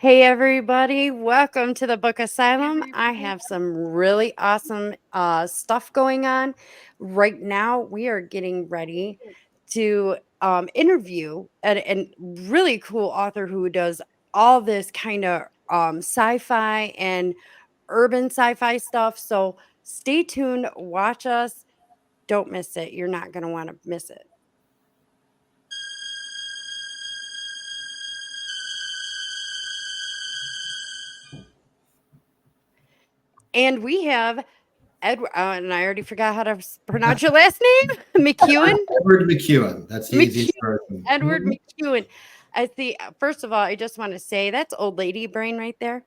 Hey everybody, welcome to the Book Asylum. I have some really awesome stuff going on. Right now, we are getting ready to interview a really cool author who does all this kind of sci-fi and urban sci-fi stuff. So stay tuned, watch us. Don't miss it. You're not going to want to miss it. And we have Edward, and I already forgot how to pronounce your last name, McEwen. Edward McKeown. That's the easiest McEwen, version. Edward McEwen. I see. First of all, I just want to say that's old lady brain right there.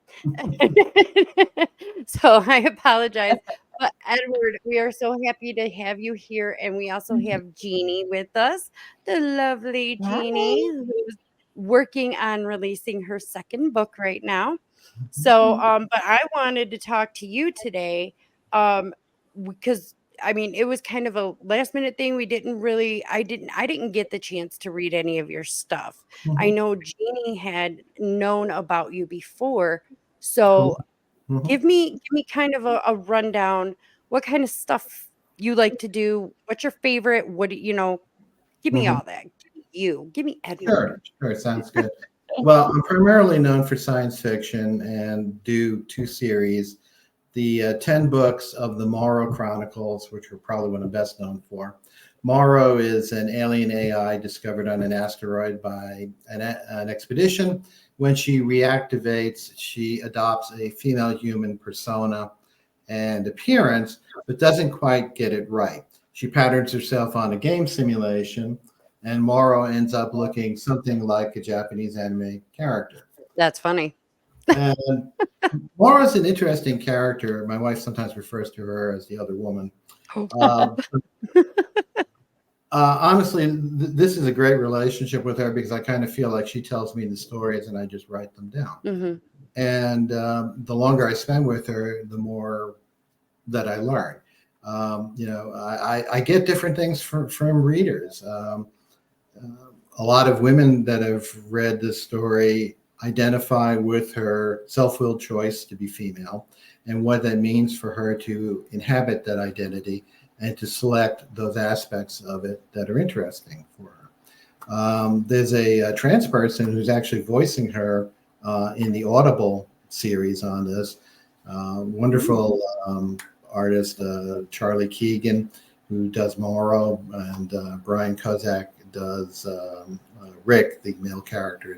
So I apologize. But Edward, we are so happy to have you here. And we also have Jeannie with us, the lovely Jeannie, Hi. who's working on releasing her second book right now. So, but I wanted to talk to you today, because I mean, it was kind of a last minute thing. We didn't really, I didn't get the chance to read any of your stuff. I Mhm. know Jeannie had known about you before, Cool. so Mhm. give me kind of a rundown. What kind of stuff you like to do? What's your favorite? What do you know? Give me Mhm. all that. Give me Edward. Sure. Sounds good. Well, I'm primarily known for science fiction and do two series. The 10 books of the Morrow Chronicles, which are probably what I'm best known for. Morrow is an alien AI discovered on an asteroid by an expedition. When she reactivates, she adopts a female human persona and appearance, but doesn't quite get it right. She patterns herself on a game simulation, and Morrow ends up looking something like a Japanese anime character. That's funny. And Morrow's an interesting character. My wife sometimes refers to her as the other woman. Uh, Honestly, this is a great relationship with her because I kind of feel like she tells me the stories and I just write them down. Hmm. And the longer I spend with her, the more that I learn. I get different things from readers. A lot of women that have read this story identify with her self-willed choice to be female and what that means for her to inhabit that identity and to select those aspects of it that are interesting for her. There's a trans person who's actually voicing her in the Audible series on this. Wonderful artist, Charlie Keegan, who does Morrow, and Brian Kozak does Rick, the male character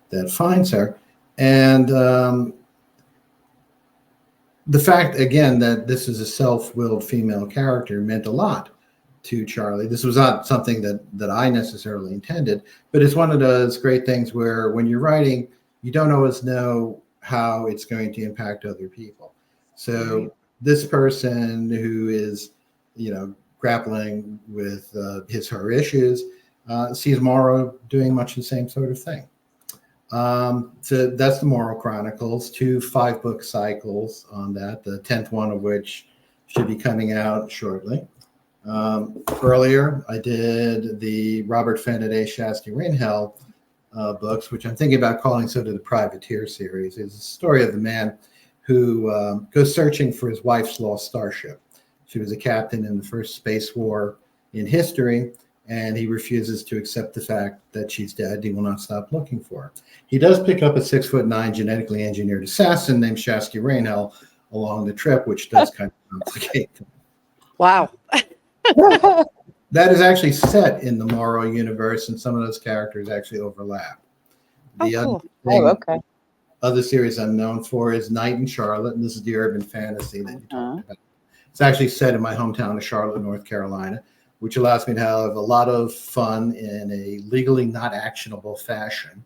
that finds her. And the fact, again, that this is a self-willed female character meant a lot to Charlie. This was not something that I necessarily intended, but it's one of those great things where when you're writing, you don't always know how it's going to impact other people. Right. So this person who is, grappling with her issues, sees Morrow doing much the same sort of thing. So that's the Morrow Chronicles, two 5-book cycles on that, the 10th one of which should be coming out shortly. Earlier, I did the Robert Fenneday Shasti Rinehell books, which I'm thinking about calling sort of the Privateer series. It's a story of the man who goes searching for his wife's lost starship. She was a captain in the first space war in history, and he refuses to accept the fact that she's dead. He will not stop looking for her. He does pick up a 6'9" genetically engineered assassin named Shasti Rinehell along the trip, which does kind of complicate things. Wow. That is actually set in the Morrow universe, and some of those characters actually overlap. Oh, The other cool. Oh, thing, okay. other series I'm known for is Night in Charlotte, and this is the urban fantasy that you Uh-huh. talked about. It's actually set in my hometown of Charlotte, North Carolina, which allows me to have a lot of fun in a legally not actionable fashion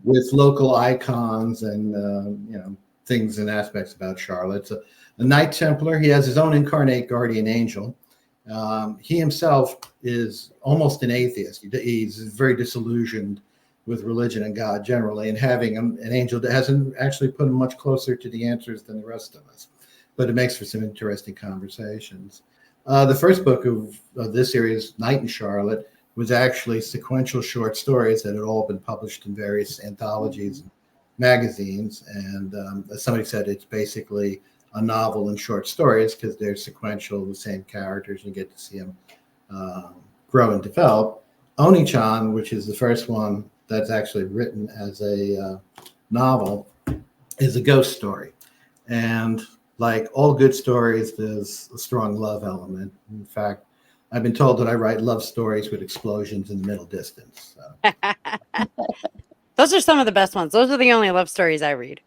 with local icons and things and aspects about Charlotte. So, a Knight Templar. He has his own incarnate guardian angel. He himself is almost an atheist. He's very disillusioned with religion and God generally, and having an angel that hasn't actually put him much closer to the answers than the rest of us. But it makes for some interesting conversations. The first book of this series, Night in Charlotte, was actually sequential short stories that had all been published in various anthologies and magazines. And as somebody said, it's basically a novel in short stories because they're sequential, the same characters, you get to see them grow and develop. Oni-chan, which is the first one that's actually written as a novel, is a ghost story. And like all good stories, there's a strong love element. In fact, I've been told that I write love stories with explosions in the middle distance. So. Those are some of the best ones. Those are the only love stories I read.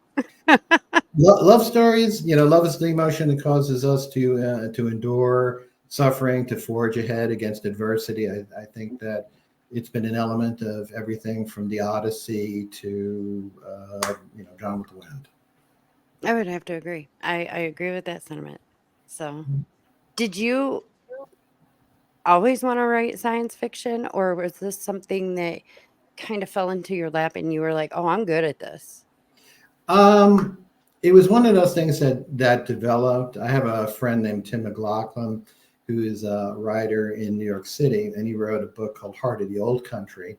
Love stories, love is the emotion that causes us to endure suffering, to forge ahead against adversity. I think that it's been an element of everything from the Odyssey to Gone with the Wind. I would have to agree. I agree with that sentiment. So, did you always want to write science fiction, or was this something that kind of fell into your lap and you were like, "Oh, I'm good at this"? Um, it was one of those things that developed. I have a friend named Tim McLaughlin, who is a writer in New York City, and he wrote a book called Heart of the Old Country,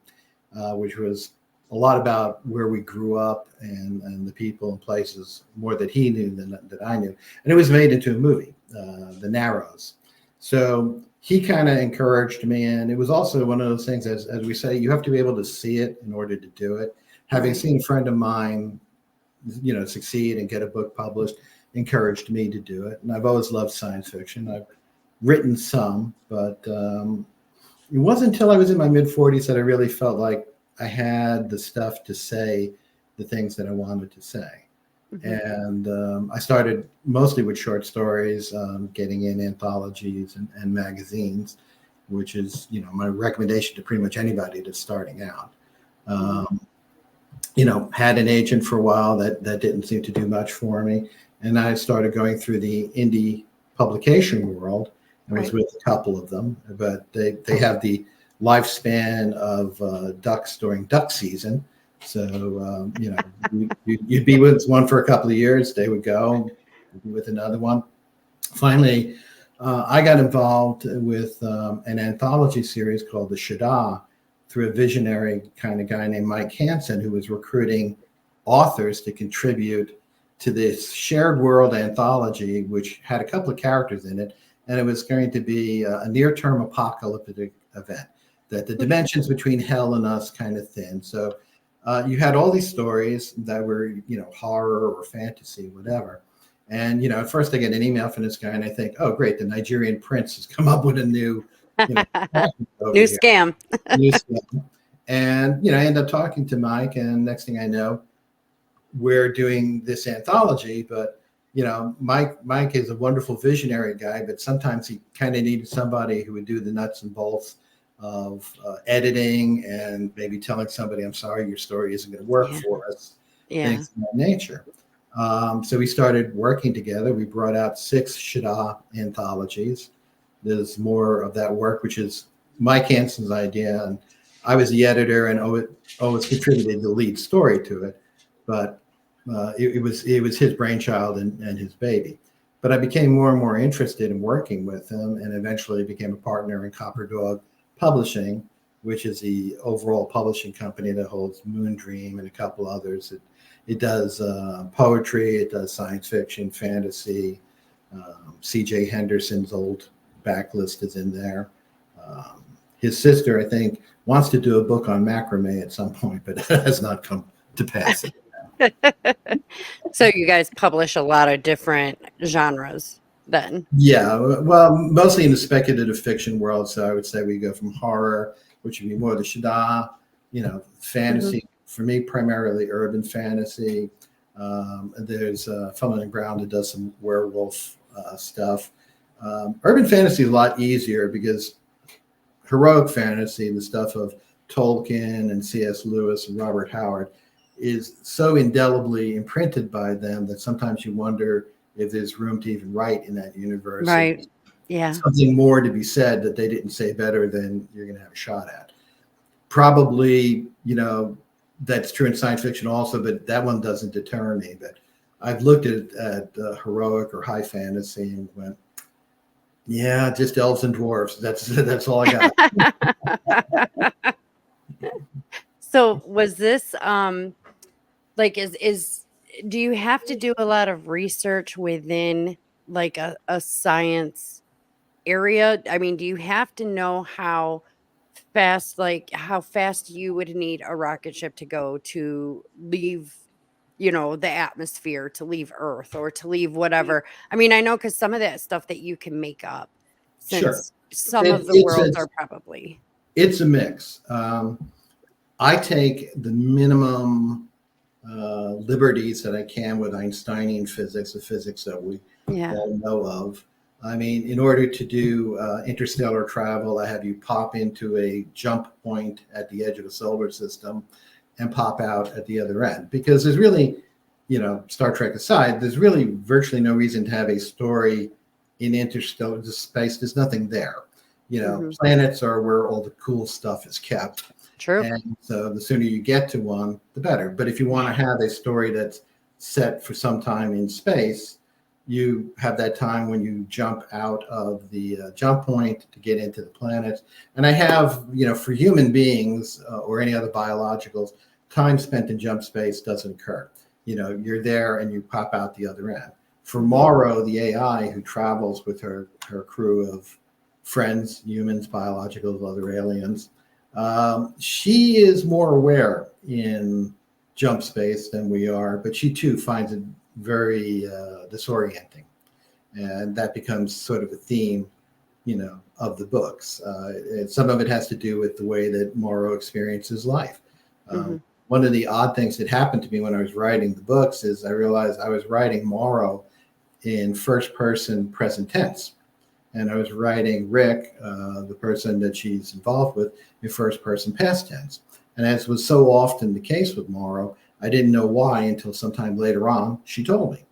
which was a lot about where we grew up and the people and places more that he knew than that I knew. And it was made into a movie, The Narrows. So he kind of encouraged me, and it was also one of those things, as we say, you have to be able to see it in order to do it. Having seen a friend of mine succeed and get a book published encouraged me to do it. And I've always loved science fiction. I've written some, but it wasn't until I was in my mid-40s that I really felt like I had the stuff to say the things that I wanted to say. And I started mostly with short stories, getting in anthologies and magazines, which is, my recommendation to pretty much anybody that's starting out. Had an agent for a while that didn't seem to do much for me. And I started going through the indie publication world and was with a couple of them, but they have the lifespan of ducks during duck season. So, you'd be with one for a couple of years, they would go, be with another one. Finally, I got involved with an anthology series called The Shada through a visionary kind of guy named Mike Hansen, who was recruiting authors to contribute to this shared world anthology, which had a couple of characters in it. And it was going to be a near-term apocalyptic event, that the dimensions between hell and us kind of thin. So you had all these stories that were, horror or fantasy, whatever. And, at first I get an email from this guy and I think, oh, great, the Nigerian prince has come up with a new, New scam. New scam. And, I end up talking to Mike, and next thing I know, we're doing this anthology. But, Mike is a wonderful visionary guy, but sometimes he kind of needed somebody who would do the nuts and bolts of editing and maybe telling somebody, I'm sorry, your story isn't going to work for us, things of that nature. So we started working together. We brought out 6 Shada anthologies. There's more of that work, which is Mike Hansen's idea, and I was the editor and always contributed the lead story to it. But it was his brainchild and his baby. But I became more and more interested in working with him, and eventually became a partner in Copper Dog Publishing, which is the overall publishing company that holds Moondream and a couple others. It does poetry, it does science fiction, fantasy. C.J. Henderson's old backlist is in there. His sister, I think, wants to do a book on macrame at some point, but that has not come to pass. So you guys publish a lot of different genres then? Yeah, well, mostly in the speculative fiction world. So I would say we go from horror, which would be more the Shada, fantasy. For me, primarily urban fantasy. There's a fellow in the ground that does some werewolf stuff. Urban fantasy is a lot easier because heroic fantasy, the stuff of Tolkien and C.S. Lewis and Robert Howard, is so indelibly imprinted by them that sometimes you wonder if there's room to even write in that universe. Right. Yeah. Something more to be said that they didn't say better than you're going to have a shot at. Probably, that's true in science fiction also, but that one doesn't deter me. But I've looked at heroic or high fantasy and went, Yeah, just elves and dwarves. That's all I got. So was this like is do you have to do a lot of research within like a science area? I mean, do you have to know how fast you would need a rocket ship to go to leave, the atmosphere, to leave Earth or to leave whatever? I mean, I know because some of that stuff that you can make up, Sure. since some It, of the it's a worlds are probably. it's a mix. I take the minimum liberties that I can with Einsteinian physics, the physics that we Yeah. all know of. I mean, in order to do interstellar travel, I have you pop into a jump point at the edge of the solar system and pop out at the other end. Because there's really, Star Trek aside, there's really virtually no reason to have a story in interstellar space. There's nothing there. Mhm. Planets are where all the cool stuff is kept. True. And so the sooner you get to one, the better. But if you want to have a story that's set for some time in space, you have that time when you jump out of the jump point to get into the planet. And I have, for human beings or any other biologicals, time spent in jump space doesn't occur. You're there and you pop out the other end. For Mhm. Morrow, the AI who travels with her crew of friends, humans, biologicals, other aliens, she is more aware in jump space than we are, but she too finds it very disorienting. And that becomes sort of a theme, of the books. Some of it has to do with the way that Morrow experiences life. Mhm. One of the odd things that happened to me when I was writing the books is I realized I was writing Morrow in first person present tense. And I was writing Rick, the person that she's involved with, in first person past tense. And as was so often the case with Morrow, I didn't know why until sometime later on she told me.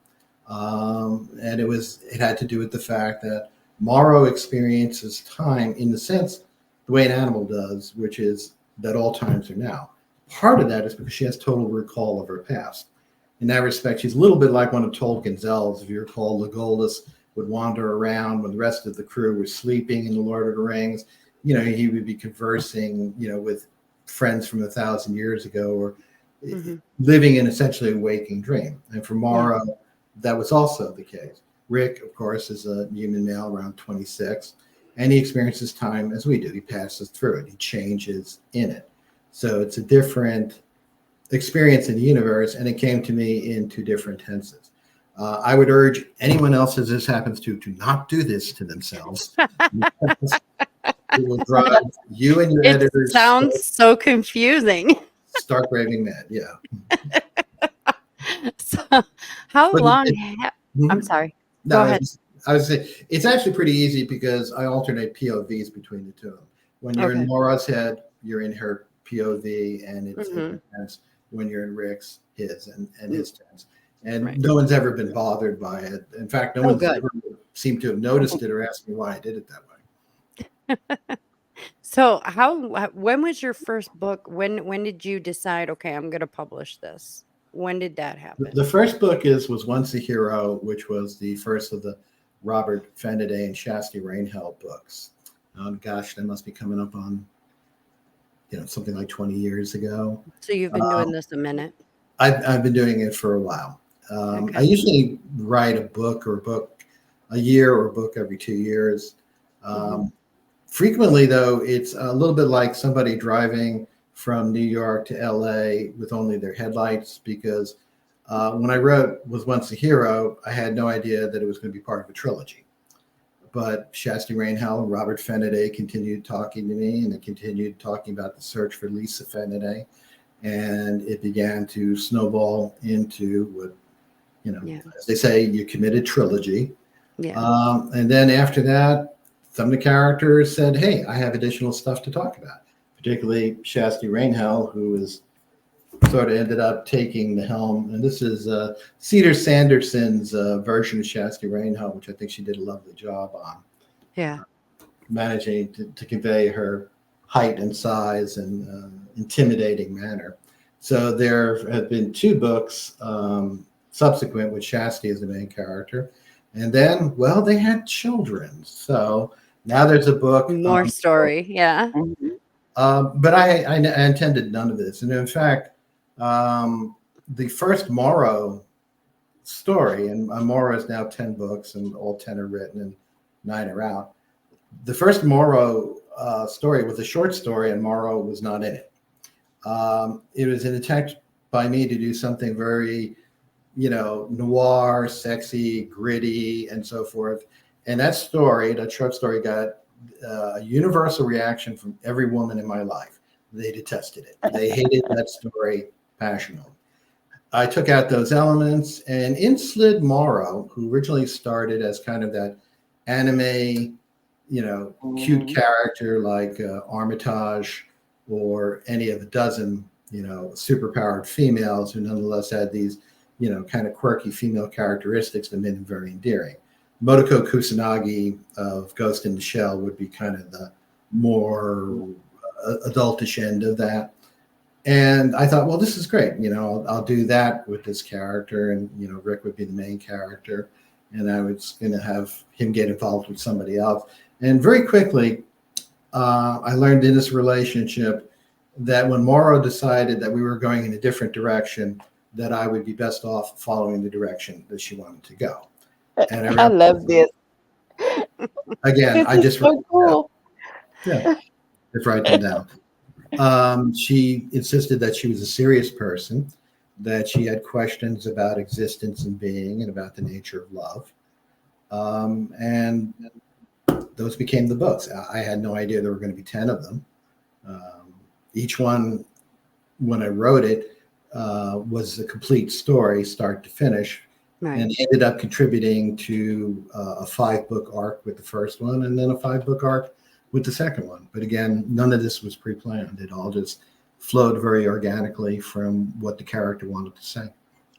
And it had to do with the fact that Morrow experiences time in the sense the way an animal does, which is that all times are now. Part of that is because she has total recall of her past. In that respect, she's a little bit like one of Tolkien's elves. If you recall, Legolas would wander around when the rest of the crew was sleeping in the Lord of the Rings. He would be conversing, with friends from 1,000 years ago, or Mhm. living in essentially a waking dream. And for Yeah. Mara, that was also the case. Rick, of course, is a human male around 26, and he experiences time as we do. He passes through it, he changes in it. So it's a different experience in the universe, and it came to me in two different tenses. I would urge anyone else, as this happens to not do this to themselves. It will drive you and your It editors sounds so confusing. stark raving mad. Yeah. So, how But long it, I'm mhm. sorry. Go No, ahead. I would say it's actually pretty easy because I alternate POVs between the two of them. When you're in Okay. Laura's head, you're in her POV, and it's Mhm. tense. When you're in Rick's, his, and Mm, his tense. And right. no one's ever been bothered by it. In fact, no Oh, one's good. ever seemed to have noticed it or asked me why I did it that way. So, when was your first book? When did you decide, "Okay, I'm gonna publish this?" When did that The happen? first book was Once a Hero, which was the first of the Robert Fenniday and Shasti Reinhold books. Gosh, that must be coming up on something like 20 years ago. So, you've been doing Um, this a minute? I've been doing it for a while. I Okay. usually write a book a year or a book every 2 years. Mhm. Um, Frequently, though, it's a little bit like somebody driving from New York to LA with only their headlights, because when I wrote Was Once a Hero, I had no idea that it was going to be part of a trilogy. But Shasti Reinhold and Robert Fenniday continued talking to me, and they continued talking about the search for Lisa Fenniday, and it began to snowball into what, Yeah. as they say, you committed trilogy. Yeah. And then after that, some of the characters said, "Hey, I have additional stuff to talk about." Particularly Shasti Reinhold, who is sort of ended up taking the helm. And this is Cedar Sanderson's version of Shasti Reinhold, which I think she did a lovely job on, Yeah. managing to convey her height and size and intimidating manner. So there have been two books subsequent with Shasti as the main character. And then, well, they had children. So now there's a book. More story. Yeah. Mhm. But I intended none of this. And in fact, um, the first Morrow story, and Morrow is now 10 books, and all 10 are written and 9 are out. The first Morrow story was a short story, and Morrow was not in it. It was an attempt by me to do something very, noir, sexy, gritty, and so forth. And that short story, got a universal reaction from every woman in my life. They detested it. They hated that story passionately. I took out those elements, and in slid Morrow, who originally started as kind of that anime, cute Mhm. character like Armitage or any of a dozen, superpowered females who nonetheless had these, kind of quirky female characteristics that made them very endearing. Motoko Kusanagi of Ghost in the Shell would be kind of the more adultish end of that. And I thought, well, this is great. I'll do that with this character, and Rick would be the main character, and I was going to have him get involved with somebody else. And very quickly, I learned in this relationship that when Morrow decided that we were going in a different direction, that I would be best off following the direction that she wanted to go. And I I realized, love this. again, This I is just write so them down. cool. Yeah, just write them down. She insisted that she was a serious person, that she had questions about existence and being and about the nature of love. And those became the books. I had no idea there were going to be 10 of them. Each one, when I wrote it, was a complete story, start to finish, Right. and ended up contributing to a 5-book arc with the first one, and then a 5-book arc with the second one. But again, none of this was pre-planned. It all just flowed very organically from what the character wanted to say.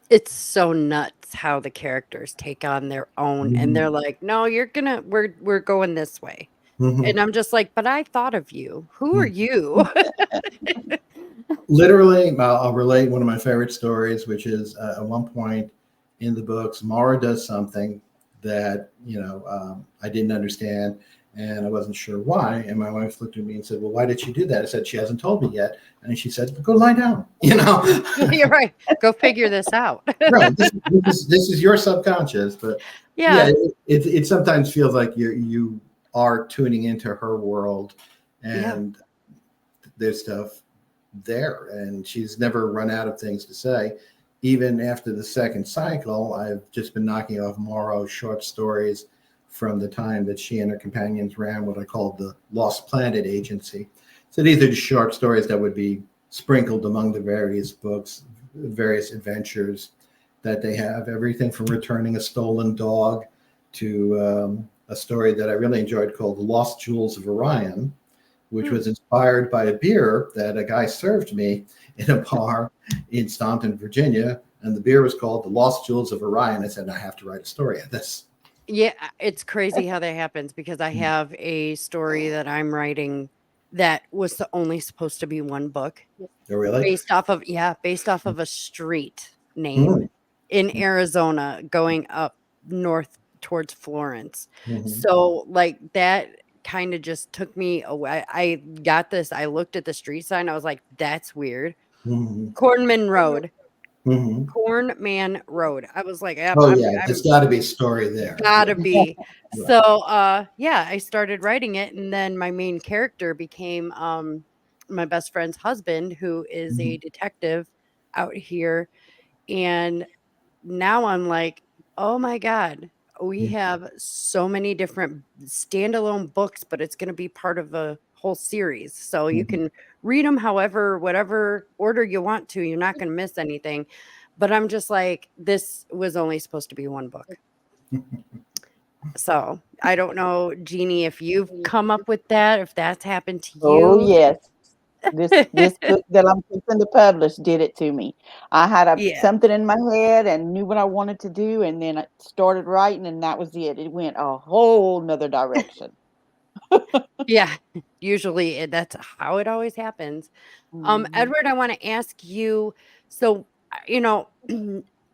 It's so nuts how the characters take on their own, and they're like, "No, we're going this way." Mhm. And I'm just like, "But I thought of you. Who are Mhm. you?" Literally, I'll relate one of my favorite stories, which is at one point in the books, Mara does something that I didn't understand, and I wasn't sure why. And my wife looked at me and said, "Well, why did she do that?" I said, "She hasn't told me yet." And she said, "Go lie down." You're right. Go figure this out. Right. This is your subconscious, but yeah, Yeah. it sometimes feels like you are tuning into her world, Yeah. and there's stuff there, and she's never run out of things to say. Even after the second cycle, I've just been knocking off Morrow short stories from the time that she and her companions ran what I called the Lost Planet Agency. So these are just short stories that would be sprinkled among the various books, various adventures that they have. Everything from returning a stolen dog to a story that I really enjoyed called The Lost Jewels of Orion, which Hmm. was inspired by a beer that a guy served me in a bar in Staunton, Virginia. And the beer was called The Lost Jewels of Orion. I said, I have to write a story of this. Yeah, it's crazy how that happens because I have a story that I'm writing that was only supposed to be one book Oh, really? based off of a street name Mm-hmm. in Arizona going up north towards Florence. Mm-hmm. So like that kind of just took me away. I looked at the street sign. I was like, that's weird. Mm-hmm. Cornman Road. Mm-hmm. Cornman Road. I was like, yep, Oh, yeah. There's I'm got to be a story there. Yeah. gotta be. Right. So, yeah, I started writing it, and then my main character became, my best friend's husband, who is Mm-hmm. a detective out here, and now I'm like, "Oh my god, we have so many different standalone books, but it's gonna be part of a whole series, so you Mm-hmm. can read them however whatever order you want to, you're not gonna miss anything." But I'm just like, "This was only supposed to be 1 book." So, I don't know, Jeannie, if you've come up with that, if that's happened to Oh, you. yes. This book that I'm fixing to publish did it to me. I had a Yeah, something in my head and knew what I wanted to do, and then I started writing, and that was it. It went a whole nother direction. yeah, usually that's how it always happens. Mhm. Edward, I wanna ask you, so,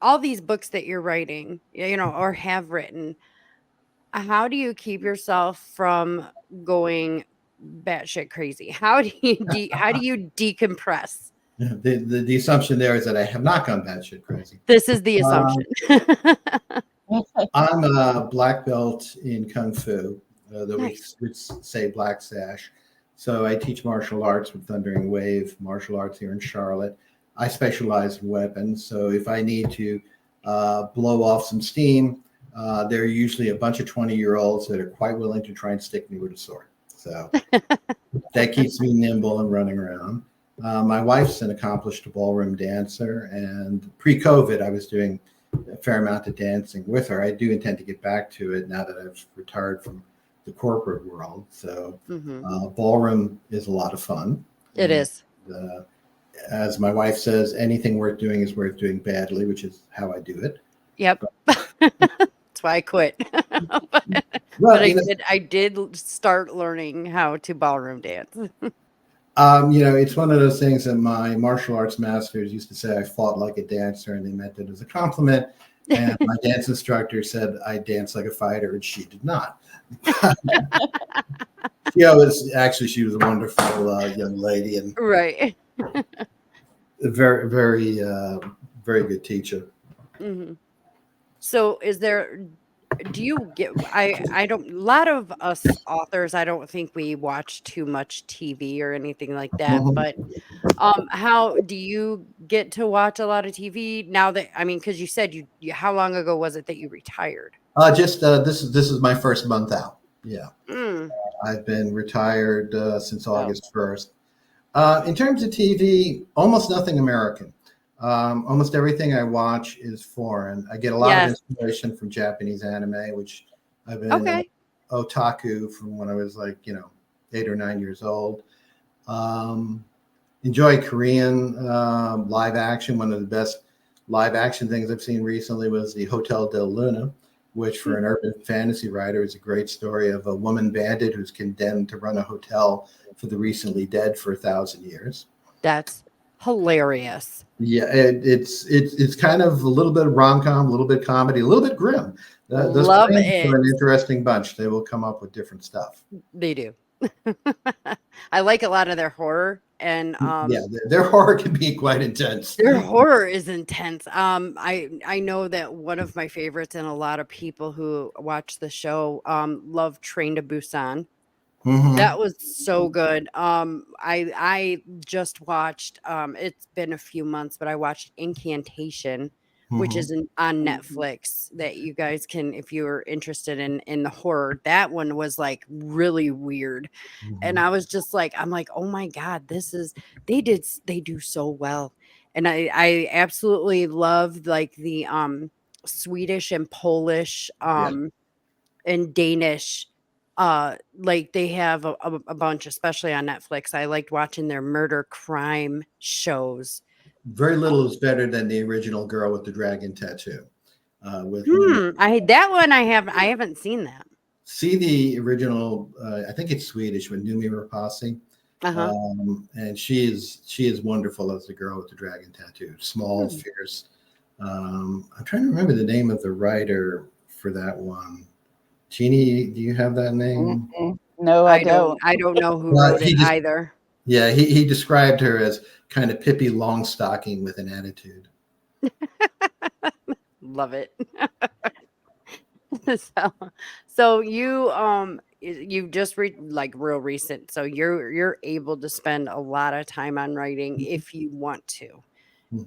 all these books that you're writing, or have written, how do you keep yourself from going batshit crazy? How do you decompress? The assumption there is that I have not gone batshit crazy. This is the Um, assumption. I'm a black belt in Kung Fu, though Nice. we'd say Black Sash. So I teach martial arts with Thundering Wave Martial Arts here in Charlotte. I specialize in weapons. So if I need to blow off some steam, there are usually a bunch of 20-year-olds that are quite willing to try and stick me with a sword. So that keeps me nimble and running around. My wife's an accomplished ballroom dancer, and pre-COVID, I was doing a fair amount of dancing with her. I do intend to get back to it now that I've retired from the corporate world. So Hmm. ballroom is a lot of fun. It And, is. uh, as my wife says, anything worth doing is worth doing badly, which is how I do it. Yep. That's why I quit. But Well, I did start learning how to ballroom dance. it's one of those things that my martial arts masters used to say I fought like a dancer, and they meant it as a compliment. And my dance instructor said I dance like a fighter, and she did not. She was a wonderful young lady and Right. a very, very, very good teacher. Hmm. So do you get I don't a lot of us authors, I don't think we watch too much TV or anything like that, Mhm. but how do you get to watch a lot of TV now that I mean, because you said how long ago was it that you retired? Just this is my first month out. Yeah, Mm, I've been retired since Oh, August 1st. In terms of TV, almost nothing American. Almost everything I watch is foreign. I get a lot of yes. inspiration from Japanese anime, which I've been Okay. otaku from when I was like 8 or 9 years old. Um, Enjoy Korean live action. One of the best live action things I've seen recently was the Hotel del Luna, which Hmm. for an urban fantasy writer is a great story of a woman bandit who's condemned to run a hotel for the recently dead for 1,000 years. That's hilarious. Yeah, it's kind of a little bit of rom com, a little bit comedy, a little bit grim. Those Love Koreans are it. an interesting bunch. They will come up with different stuff. They do. I like a lot of their horror and Yeah, their horror can be quite intense. their horror is intense. I know that one of my favorites and a lot of people who watch the show love Train to Busan. That Hmm. was so good. I just watched, it's been a few months, but I watched Incantation, which Hmm. is on mhm. Netflix that you guys can, if you're interested in the horror. That one was like really weird, and Hmm. I was just like, I'm like, oh my god, this is they do so well, and I absolutely love like the Swedish and Polish Yeah. and Danish. Like they have a bunch, especially on Netflix. I liked watching their murder crime shows. Very little is better than the original Girl with the Dragon Tattoo. With I that one I haven't seen that. see the original, I think it's Swedish with Numi Rapasi, Uh-huh. and she is wonderful as the Girl with the Dragon Tattoo. Small, Hmm. fierce. I'm trying to remember the name of the writer for that one. Jeannie, do you have that name? Mm-mm. No, I don't. I don't know who Well, wrote it either. he described her as kind of Pippi Longstocking with an attitude. Love it. so so you just read like real recent. So you're able to spend a lot of time on writing if you want to.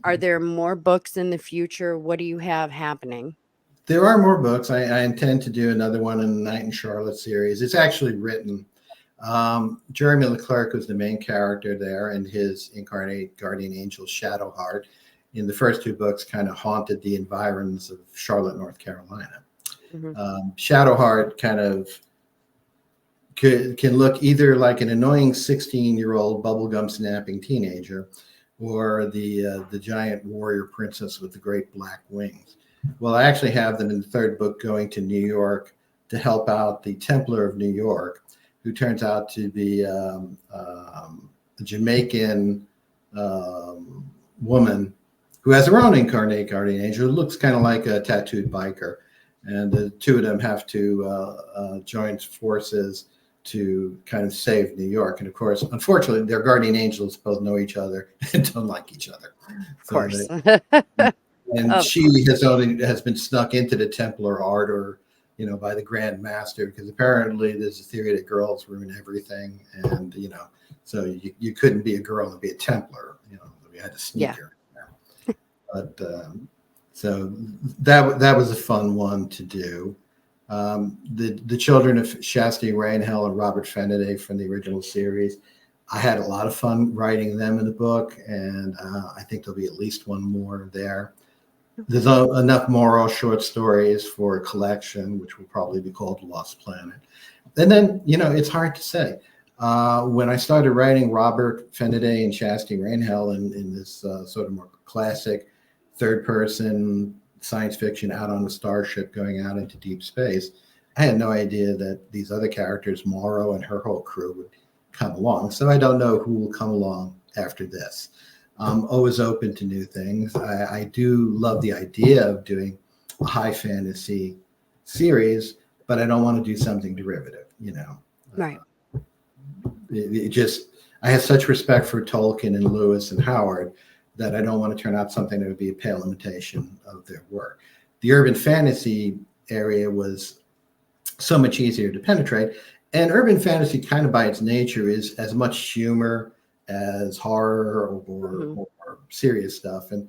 Are Mhm. there more books in the future? What do you have happening? There are more books. I intend to do another one in the Night in Charlotte series. It's actually written. Jeremy Leclerc was the main character there, and his incarnate guardian angel, Shadowheart, in the first two books, kind of haunted the environs of Charlotte, North Carolina. Mhm. Shadowheart kind of can look either like an annoying 16-year-old bubblegum snapping teenager or the giant warrior princess with the great black wings. Well, I actually have them in the third book going to New York to help out the Templar of New York, who turns out to be a Jamaican woman who has her own incarnate guardian angel who looks kind of like a tattooed biker. and the two of them have to join forces to kind of save New York. And of course, unfortunately, their guardian angels both know each other and don't like each other. Of course. And Of she has been snuck into the Templar order, by the Grand Master, because apparently there's a theory that girls ruin everything, and so you couldn't be a girl and be a Templar. We had to sneak her. But so that was a fun one to do. The children of Shasti Rainhill and Robert Fenniday from the original series, I had a lot of fun writing them in the book, and I think there'll be at least one more there. There's enough Morrow short stories for a collection, which will probably be called Lost Planet. And then, it's hard to say. When I started writing Robert Fenniday and Shasti Rainhill in this sort of more classic third-person science fiction out on a starship going out into deep space, I had no idea that these other characters, Morrow and her whole crew, would come along. So I don't know who will come along after this. I'm always open to new things. I do love the idea of doing a high fantasy series, but I don't want to do something derivative, Right. I have such respect for Tolkien and Lewis and Howard that I don't want to turn out something that would be a pale imitation of their work. The urban fantasy area was so much easier to penetrate. And urban fantasy, kind of by its nature, is as much humor as horror or serious stuff. And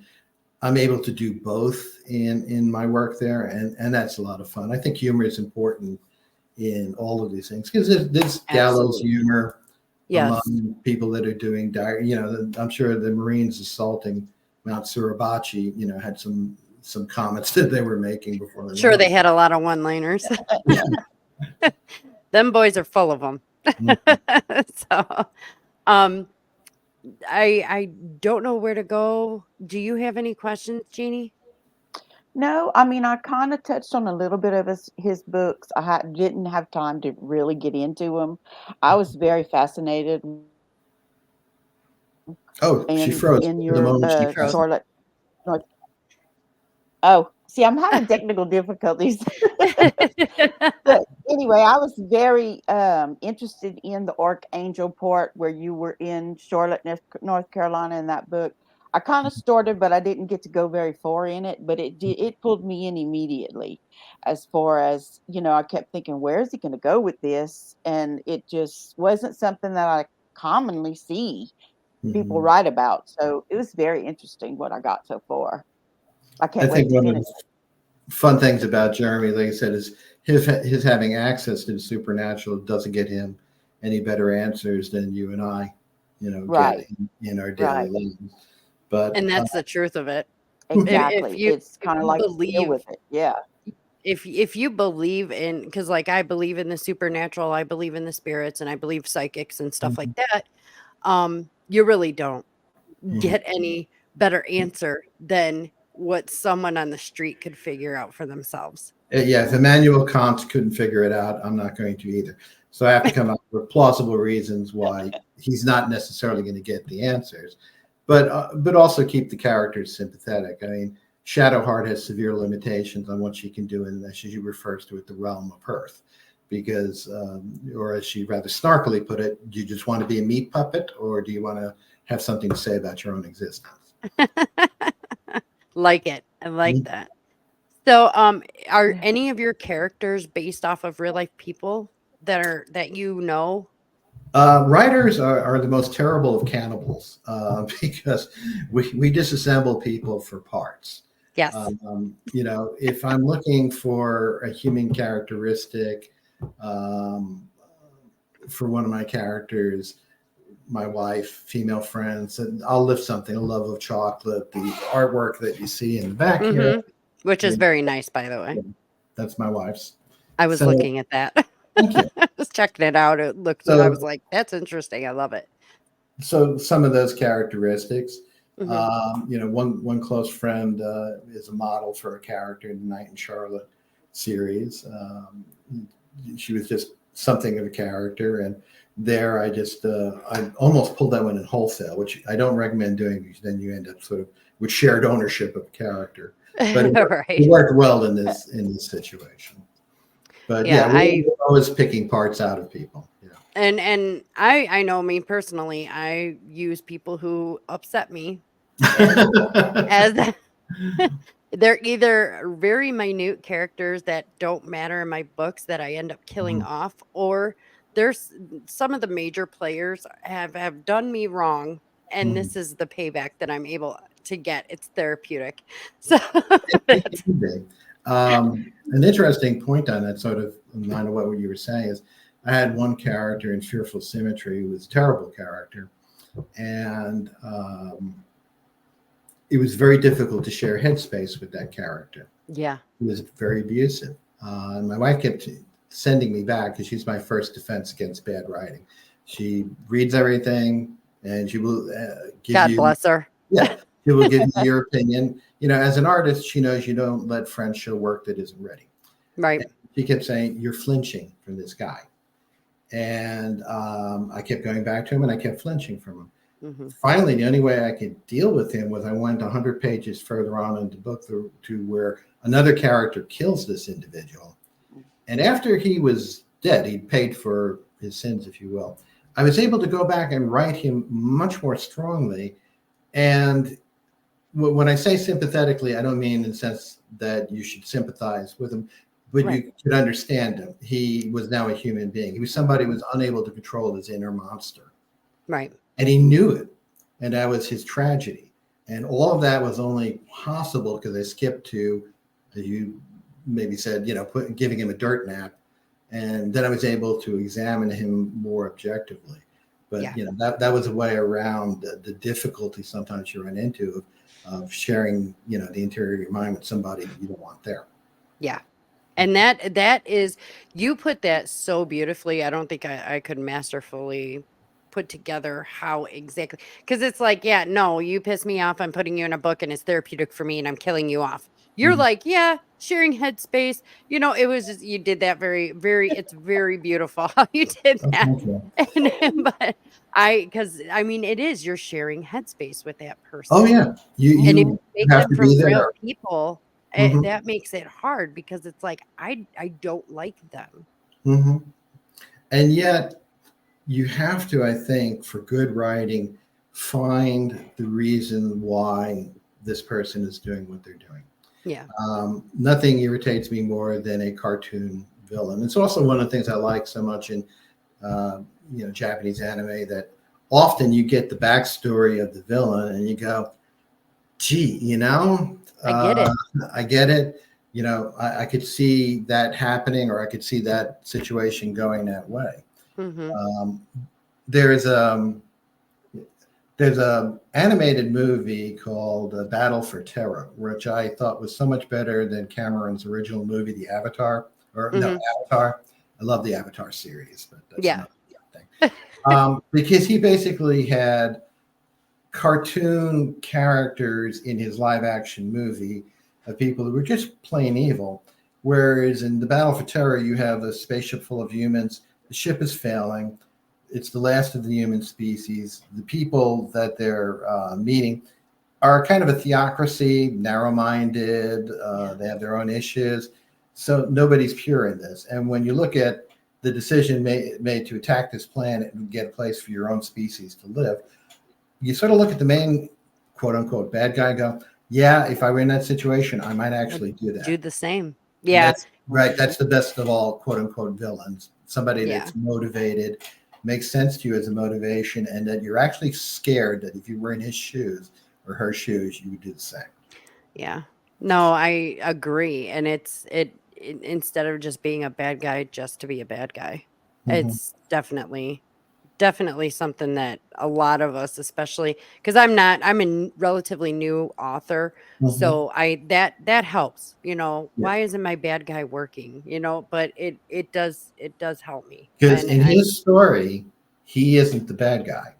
I'm able to do both in my work there. And that's a lot of fun. I think humor is important in all of these things, because there's gallows humor among people that are doing I'm sure the Marines assaulting Mount Suribachi, had some comments that they were making before. They had a lot of one-liners. Them boys are full of them. So, I don't know where to go. Do you have any questions, Jeannie? No, I mean, I kind of touched on a little bit of his books. Didn't have time to really get into them. I was very fascinated Oh, she froze. in The your moment she froze. Charlotte. North. Oh, see, I'm having technical difficulties. But anyway, I was very interested in the Archangel part where you were in Charlotte, North Carolina in that book. I kind of started, but I didn't get to go very far in it. But it pulled me in immediately. As far as I kept thinking, where is he going to go with this? And it just wasn't something that I commonly see people write about. So it was very interesting what I got so far. I can't wait to finish it. Fun things about Jeremy, like I said, is his having access to the supernatural doesn't get him any better answers than you and I, get in our daily lives. And that's the truth of it. Exactly. It's kind of like deal with it. Yeah. If you believe in, because like I believe in the supernatural, I believe in the spirits, and I believe psychics and stuff like that, you really don't get any better answer than what someone on the street could figure out for themselves. Yeah, if Immanuel Kant couldn't figure it out, I'm not going to either. So I have to come up with plausible reasons why he's not necessarily going to get the answers, but also keep the characters sympathetic. I mean, Shadowheart has severe limitations on what she can do in, as she refers to it, the realm of Earth, because, or as she rather snarkily put it, do you just want to be a meat puppet, or do you want to have something to say about your own existence? Like it. I like that. So, are any of your characters based off of real life people that you know? Writers are the most terrible of cannibals because we disassemble people for parts. Yes. If I'm looking for a human characteristic for one of my characters, my wife, female friends, and I'll lift something, a love of chocolate, the artwork that you see in the back here. Which is very nice, by the way. That's my wife's. I was looking at that. Thank you. Just checking it out. It looked, and I was like, that's interesting. I love it. So some of those characteristics, one close friend is a model for a character in the Night in Charlotte series. She was just something of a character, and there I almost pulled that one in wholesale, which I don't recommend doing, because then you end up sort of with shared ownership of a character. But it Right. worked well in this situation. But yeah, Yeah, we're always picking parts out of people. Yeah. and I know me personally, I use people who upset me as as they're either very minute characters that don't matter in my books that I end up killing Mhm, off, or there's some of the major players have done me wrong, and mhm. this is the payback that I'm able to get. It's therapeutic. So It that's could be. An interesting point on that, sort of in line of what you were saying, is I had one character in Fearful Symmetry who was a terrible character, and it was very difficult to share headspace with that character. yeah, He was very abusive. And my wife kept sending me back because she's my first defense against bad writing. She reads everything and she will give God you, bless her. yeah, she will give you your opinion. You know, as an artist, she knows you don't let friends show work that isn't ready. Right. And she kept saying, "You're flinching from this guy." And I kept going back to him and I kept flinching from him. Hmm. Finally, the only way I could deal with him was I went 100 pages further on in the book to where another character kills this individual. And after he was dead, he'd paid for his sins, if you will. I was able to go back and write him much more strongly. And when I say sympathetically, I don't mean in the sense that you should sympathize with him, but Right. you could understand him. He was now a human being. He was somebody who was unable to control his inner monster. Right. And he knew it. And that was his tragedy. And all of that was only possible because I skipped to, as you maybe said, giving him a dirt nap. And then I was able to examine him more objectively. But, Yeah. that was a way around the difficulty sometimes you run into of sharing, the interior of your mind with somebody you don't want there. Yeah. And that is, you put that so beautifully. I don't think I could masterfully put together how exactly, because it's like, yeah, no, you piss me off. I'm putting you in a book and it's therapeutic for me and I'm killing you off. You're Mhm. like, yeah, sharing headspace. It was just, you did that very, very, it's very beautiful how you did Oh, that. thank you. But because I mean, it is, you're sharing headspace with that Oh, person. yeah. You, And if you you make have them to be from real there. people, Mhm. that makes it hard because it's like, I don't like them. Mhm. And yet, you have to, I think, for good writing, find the reason why this person is doing what they're doing. Yeah. Nothing irritates me more than a cartoon villain. It's also one of the things I like so much in Japanese anime, that often you get the backstory of the villain and you go, gee, I get it. I get it. I could see that happening, or I could see that situation going that way. Mhm. Um, there's there's a animated movie called Battle for Terra, which I thought was so much better than Cameron's original movie, The Avatar, or no, Mhm. Avatar. I love the Avatar series, but that's Yeah. another thing. Because he basically had cartoon characters in his live action movie of people who were just plain evil. Whereas in the Battle for Terra, you have a spaceship full of humans. The ship is failing. It's the last of the human species. The people that they're meeting are kind of a theocracy, narrow-minded. Yeah. They have their own issues. So nobody's pure in this. And when you look at the decision made to attack this planet and get a place for your own species to live, you sort of look at the main quote unquote bad guy and go, yeah, if I were in that situation, I might I'd actually do do that. the same. And Yeah. that's right. That's the best of all quote unquote villains. Somebody Yeah. that's motivated, makes sense to you as a motivation, and that you're actually scared that if you were in his shoes or her shoes, you would do the same. Yeah. No, I agree. And instead of just being a bad guy just to be a bad guy, Mhm. it's definitely something that a lot of us, especially because I'm a relatively new author, Mhm. so that helps. Yeah. Why isn't my bad guy working? But it does help me, Because and in I his story, he isn't the bad guy.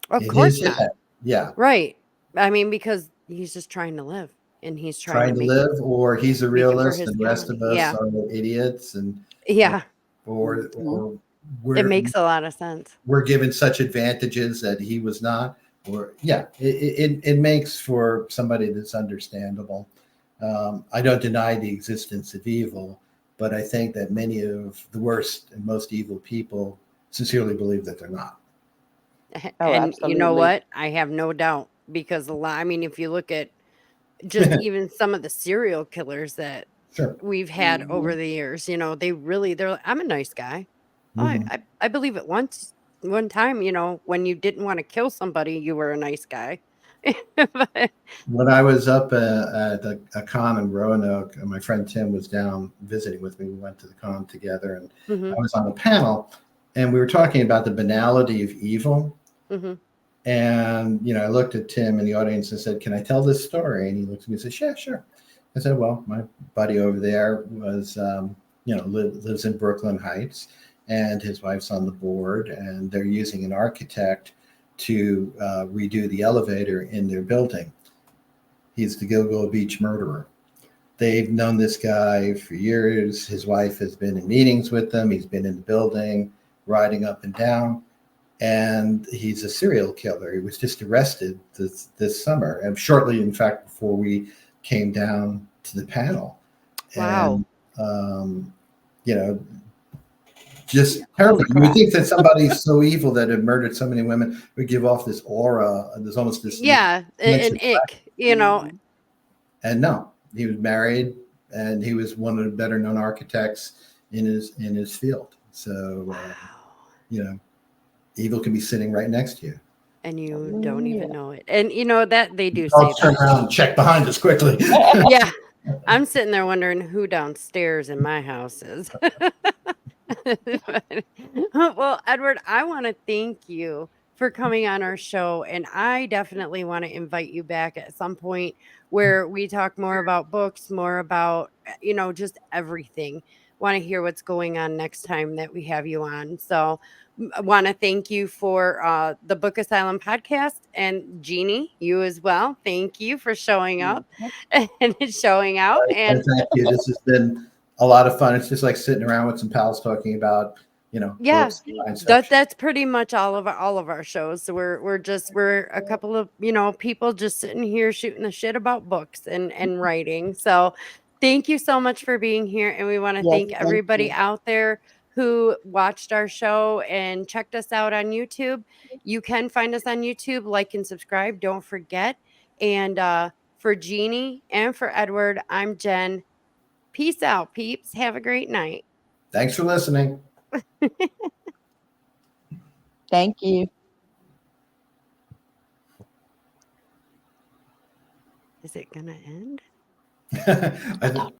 of In his course head, not. yeah, Right. I mean, because he's just trying to live, and he's trying to trying to make it live, or he's a for realist his and the rest family. of us Yeah. are idiots, and uh, Yeah. or Mhm. or It we're makes a lot of sense. we're given such advantages that he was not. or yeah, it makes for somebody that's understandable. I don't deny the existence of evil, but I think that many of the worst and most evil people sincerely believe that they're not. Oh, And you know absolutely. what? I have no doubt because a lot, I mean, if you look at just even some of the serial killers that Sure. we've had over Mhm. the years, they're like, I'm a nice guy. Oh, I, Mhm. I, I believe it one time, when you didn't want to kill somebody, you were a nice guy. But- When I was up at a con in Roanoke, my friend Tim was down visiting with me. We went to the con together, and Mhm, I was on a panel, and we were talking about the banality of evil. mhm. And I looked at Tim in the audience and said, "Can I tell this story?" And he looked at me and said, "Yeah, sure." I said, "Well, my buddy over there lives in Brooklyn Heights, and his wife's on the board, and they're using an architect to redo the elevator in their building. He's the Gilgo Beach murderer. They've known this guy for years. His wife has been in meetings with them. He's been in the building, riding up and down, and he's a serial killer. He was just arrested this summer, and shortly, in fact, before we came down to the panel. Wow. And you know, just Holy terrifying. You would crap. think that somebody so evil that had murdered so many women would give off this aura. There's almost this Yeah, mention, an ick. Mhm. and no, he was married, and he was one of the better known architects in his field. So Wow. evil can be sitting right next to you. And you don't even Yeah. know it. And that they do say I'll turn that. around and check behind us quickly. Yeah. I'm sitting there wondering who downstairs in my house is. Well, Edward, I want to thank you for coming on our show. And I definitely want to invite you back at some point where we talk more about books, more about, just everything. Want to hear what's going on next time that we have you on. So, I want to thank you for the Book Asylum podcast and Jeannie, you as well. Thank you for showing up Mhm. and showing out. And And thank you. This has been a lot of fun. It's just like sitting around with some pals talking about, yeah, books and science that fiction. that's pretty much all of our shows. So we're a couple of people just sitting here shooting the shit about books and writing. So thank you so much for being here, and we want to Yes, thank thank everybody you. out there who watched our show and checked us out on YouTube. You can find us on YouTube, like and subscribe. Don't forget. And for Jeannie and for Edward, I'm Jen. Peace out, peeps. Have a great night. Thanks for listening. Thank you. Is it gonna end? I think